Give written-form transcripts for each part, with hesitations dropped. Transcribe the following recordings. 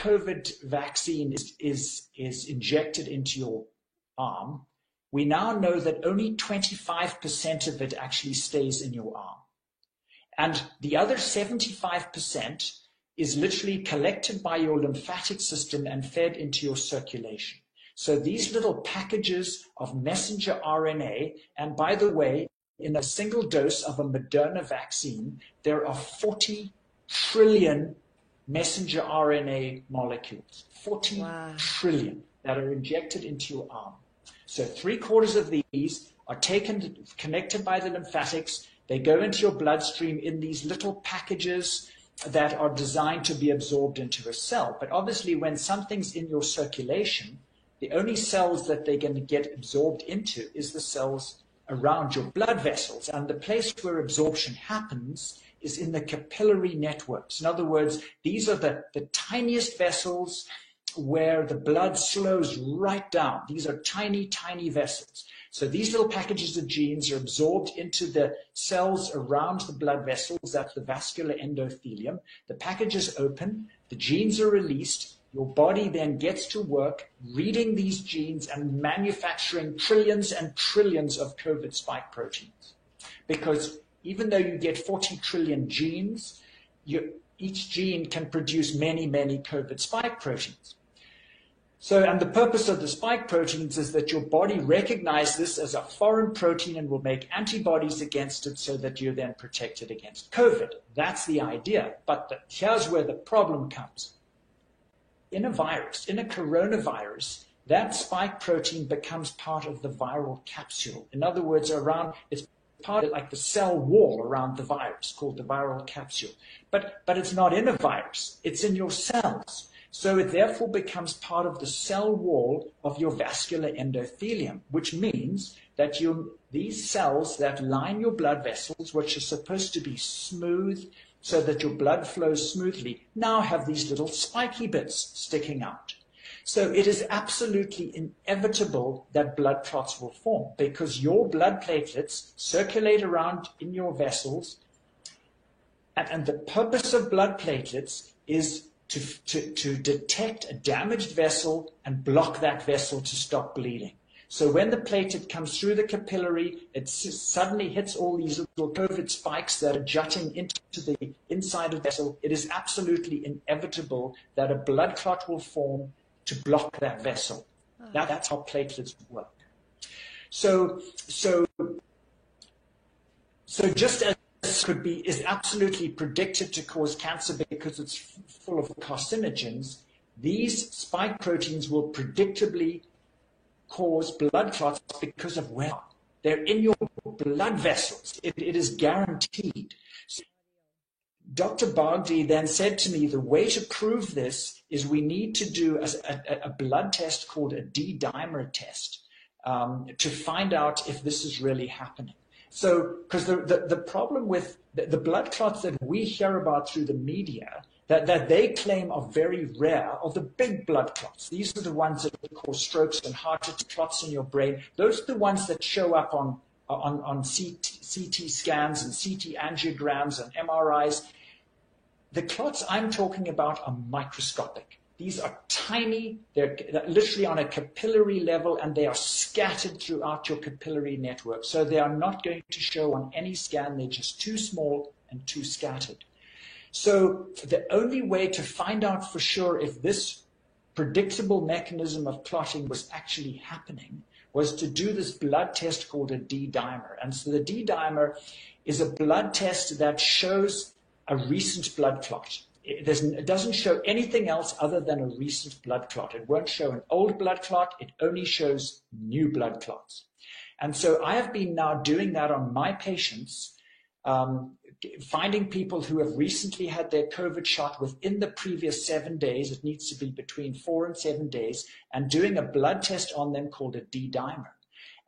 COVID vaccine is injected into your arm, we now know that only 25% of it actually stays in your arm. And the other 75% is literally collected by your lymphatic system and fed into your circulation. So these little packages of messenger RNA, and by the way, in a single dose of a Moderna vaccine, there are 40 trillion messenger RNA molecules, 40 trillion that are injected into your arm. So 3/4 of these are taken, connected by the lymphatics. They go into your bloodstream in these little packages that are designed to be absorbed into a cell. But obviously, when something's in your circulation, the only cells that they're going to get absorbed into is the cells around your blood vessels. And the place where absorption happens is in the capillary networks. In other words, these are the tiniest vessels where the blood slows right down. These are tiny, tiny vessels. So these little packages of genes are absorbed into the cells around the blood vessels, that's the vascular endothelium. The packages open, the genes are released, your body then gets to work reading these genes and manufacturing trillions and trillions of COVID spike proteins. Because even though you get 40 trillion genes, each gene can produce many, many COVID spike proteins. So, and the purpose of the spike proteins is that your body recognizes this as a foreign protein and will make antibodies against it so that you're then protected against COVID. That's the idea. But here's where the problem comes. In a virus, in a coronavirus, that spike protein becomes part of the viral capsule. In other words, it's part of like the cell wall around the virus called the viral capsule. But it's not in a virus, it's in your cells. So it therefore becomes part of the cell wall of your vascular endothelium, which means that these cells that line your blood vessels, which are supposed to be smooth so that your blood flows smoothly, now have these little spiky bits sticking out. So it is absolutely inevitable that blood clots will form because your blood platelets circulate around in your vessels. And the purpose of blood platelets is to detect a damaged vessel and block that vessel to stop bleeding. So when the platelet comes through the capillary, it suddenly hits all these little COVID spikes that are jutting into the inside of the vessel. It is absolutely inevitable that a blood clot will form to block that vessel. That's how platelets work. So just as is absolutely predicted to cause cancer because it's full of carcinogens, these spike proteins will predictably cause blood clots because of where they're in your blood vessels. It is guaranteed. So Dr. Bogdi then said to me, the way to prove this is we need to do a blood test called a D-dimer test to find out if this is really happening. So, because the problem with the blood clots that we hear about through the media that they claim are very rare are the big blood clots. These are the ones that cause strokes and heart clots in your brain. Those are the ones that show up on CT scans and CT angiograms and MRIs. The clots I'm talking about are microscopic. These are tiny, they're literally on a capillary level, and they are scattered throughout your capillary network. So they are not going to show on any scan, they're just too small and too scattered. So the only way to find out for sure if this predictable mechanism of clotting was actually happening was to do this blood test called a D-dimer. And so the D-dimer is a blood test that shows a recent blood clot. It doesn't show anything else other than a recent blood clot. It won't show an old blood clot. It only shows new blood clots. And so I have been now doing that on my patients, finding people who have recently had their COVID shot within the previous 7 days. It needs to be between 4 and 7 days, and doing a blood test on them called a D-dimer.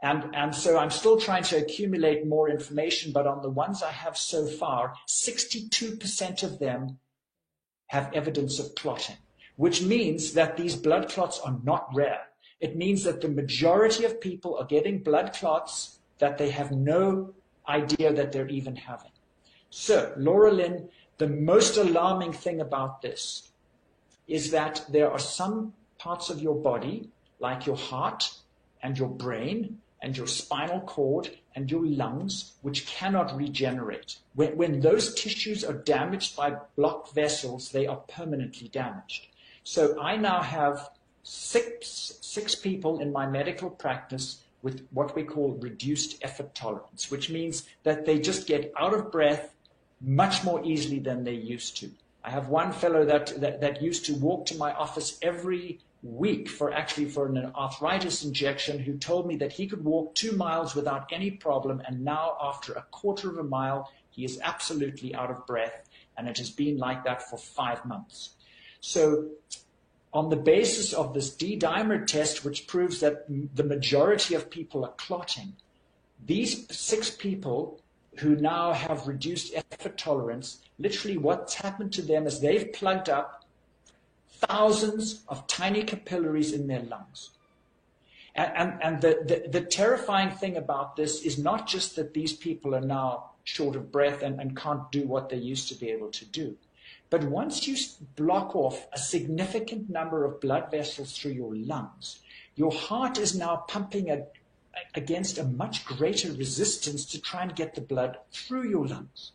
And so I'm still trying to accumulate more information, but on the ones I have so far, 62% of them have evidence of clotting, which means that these blood clots are not rare. It means that the majority of people are getting blood clots that they have no idea that they're even having. So, Laura Lynn, the most alarming thing about this is that there are some parts of your body, like your heart and your brain and your spinal cord and your lungs, which cannot regenerate. When those tissues are damaged by blocked vessels, they are permanently damaged. So I now have six people in my medical practice with what we call reduced effort tolerance, which means that they just get out of breath much more easily than they used to. I have one fellow that used to walk to my office every week for an arthritis injection, who told me that he could walk 2 miles without any problem, and now after a quarter of a mile he is absolutely out of breath, and it has been like that for 5 months. So on the basis of this D-dimer test, which proves that the majority of people are clotting, these 6 people who now have reduced effort tolerance, literally what's happened to them is they've plugged up thousands of tiny capillaries in their lungs. And the terrifying thing about this is not just that these people are now short of breath and can't do what they used to be able to do, but once you block off a significant number of blood vessels through your lungs, your heart is now pumping against a much greater resistance to try and get the blood through your lungs.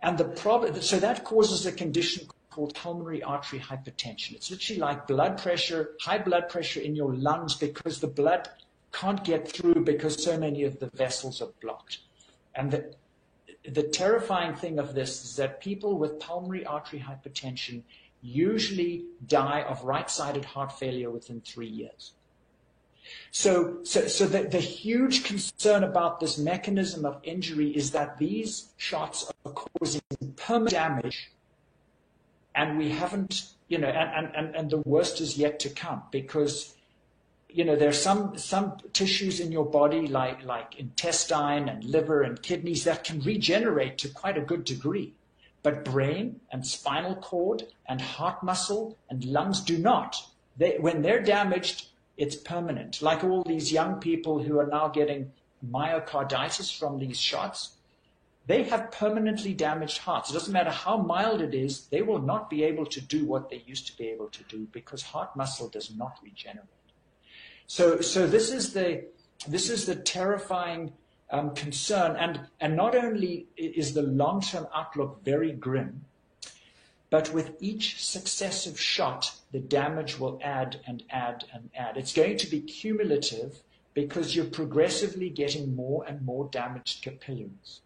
And so that causes a condition called pulmonary artery hypertension. It's literally like blood pressure, high blood pressure in your lungs, because the blood can't get through because so many of the vessels are blocked. And the terrifying thing of this is that people with pulmonary artery hypertension usually die of right-sided heart failure within 3 years. So the huge concern about this mechanism of injury is that these shots are causing permanent damage, and we haven't, and the worst is yet to come, because, there's some tissues in your body, like intestine and liver and kidneys, that can regenerate to quite a good degree. But brain and spinal cord and heart muscle and lungs do not. When they're damaged, it's permanent. Like all these young people who are now getting myocarditis from these shots, they have permanently damaged hearts. It doesn't matter how mild it is, they will not be able to do what they used to be able to do, because heart muscle does not regenerate. So this is the terrifying concern, and not only is the long-term outlook very grim, but with each successive shot, the damage will add and add and add. It's going to be cumulative, because you're progressively getting more and more damaged capillaries.